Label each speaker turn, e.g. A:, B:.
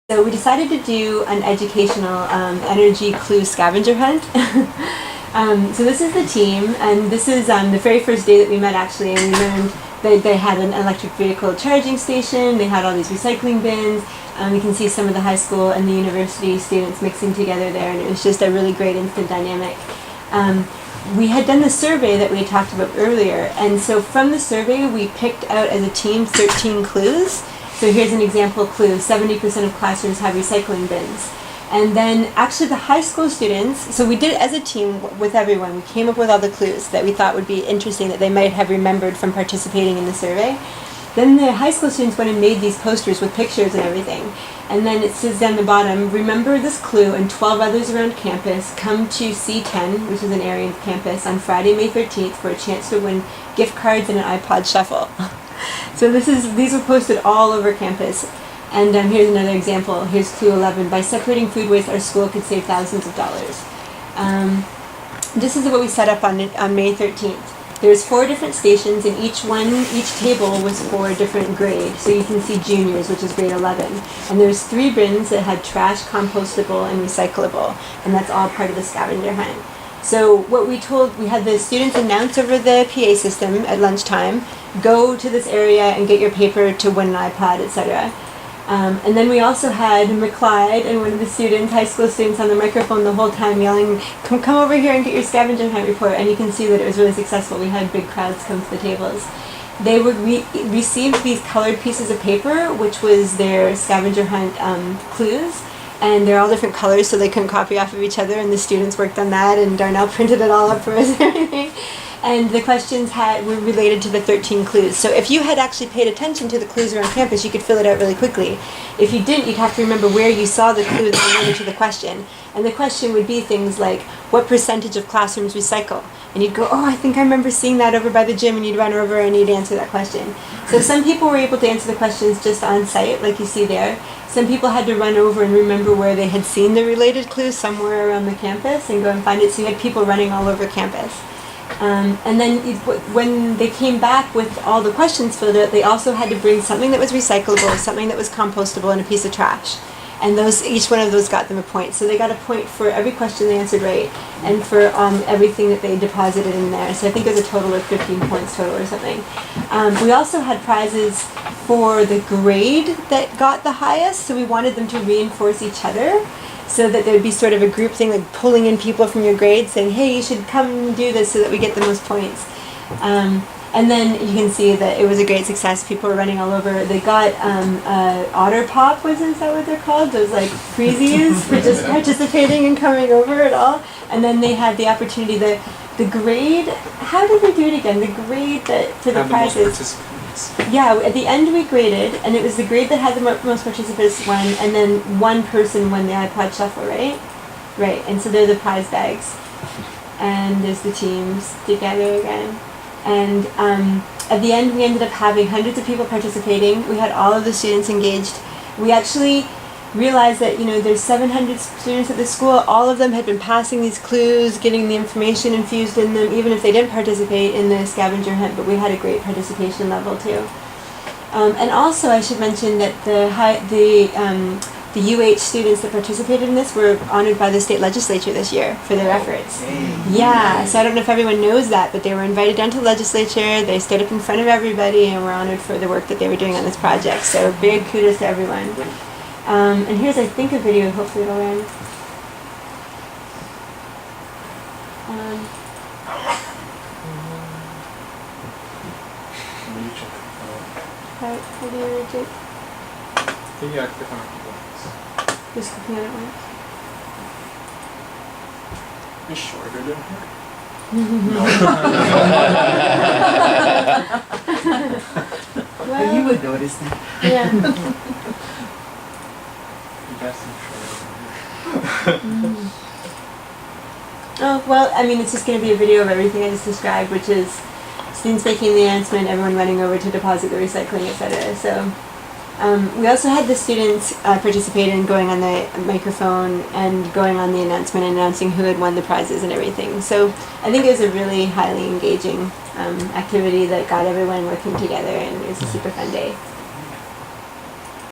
A: So we decided to do an educational energy clue scavenger hunt. So this is the team, and this is the very first day that we met actually, and we learned that they had an electric vehicle charging station, they had all these recycling bins, you can see some of the high school and the university students mixing together there, and it was just a really great instant dynamic. We had done the survey that we had talked about earlier, and so from the survey we picked out as a team 13 clues. So here's an example clue: 70% of classrooms have recycling bins. And then actually the high school students, so we did it as a team with everyone. We came up with all the clues that we thought would be interesting that they might have remembered from participating in the survey. Then the high school students went and made these posters with pictures and everything. And then it says down the bottom, remember this clue and 12 others around campus. Come to C10, which is an area of campus, on Friday, May 13th for a chance to win gift cards and an iPod Shuffle. So these were posted all over campus. And here's another example. Here's clue 11. By separating food waste, our school could save thousands of dollars. This is what we set up on May 13th. There's 4 different stations, and each table was for a different grade. So you can see juniors, which is grade 11. And there's 3 bins that had trash, compostable, and recyclable. And that's all part of the scavenger hunt. So what we had the students announce over the PA system at lunchtime, go to this area and get your paper to win an iPod, etc. And then we also had McClyde and one of the students, high school students, on the microphone the whole time yelling, come over here and get your scavenger hunt report. And you can see that it was really successful. We had big crowds come to the tables. They would receive these colored pieces of paper, which was their scavenger hunt clues. And they're all different colors, so they couldn't copy off of each other, and the students worked on that, and Darnell printed it all up for us and everything. And the questions were related to the 13 clues. So if you had actually paid attention to the clues around campus, you could fill it out really quickly. If you didn't, you'd have to remember where you saw the clue that related to the question. And the question would be things like, what percentage of classrooms recycle? And you'd go, oh, I think I remember seeing that over by the gym, and you'd run over and you'd answer that question. So some people were able to answer the questions just on site, like you see there. Some people had to run over and remember where they had seen the related clue somewhere around the campus and go and find it. So you had people running all over campus. And then when they came back with all the questions filled out, they also had to bring something that was recyclable, something that was compostable, and a piece of trash. And each one of those got them a point. So they got a point for every question they answered right, and for everything that they deposited in there. So I think it was a total of 15 points total or something. We also had prizes for the grade that got the highest, so we wanted them to reinforce each other, so that there would be sort of a group thing, like pulling in people from your grade saying, hey, you should come do this so that we get the most points. And then you can see that it was a great success. People were running all over. They got Otter Pop, is that what they're called? Those like freezies for just participating and coming over at all. And then they had the opportunity, the grade, how did we do it again? The grade that for the prizes. Yeah, at the end we graded, and it was the grade that had the most participants won, and then one person won the iPod Shuffle, right? Right, and so they're the prize bags. And there's the teams together again. And at the end we ended up having hundreds of people participating. We had all of the students engaged. We actually realized that, there's 700 students at the school. All of them had been passing these clues, getting the information infused in them, even if they didn't participate in the scavenger hunt, but we had a great participation level too. And also I should mention that the UH students that participated in this were honored by the state legislature this year for their efforts. Yeah, so I don't know if everyone knows that, but they were invited down to the legislature, they stood up in front of everybody, and were honored for the work that they were doing on this project. So big kudos to everyone. And here's, I think, a video. Hopefully it'll run. How do you reach it?
B: Yeah, click on it.
A: Just clicking on it once.
B: It's shorter down
A: Well,
C: you would notice that.
A: Yeah. Oh, well, I mean, it's just going to be a video of everything I just described, which is students making the announcement, everyone running over to deposit the recycling, etc. So we also had the students participate in going on the microphone and going on the announcement and announcing who had won the prizes and everything. So I think it was a really highly engaging activity that got everyone working together, and it was a super fun day.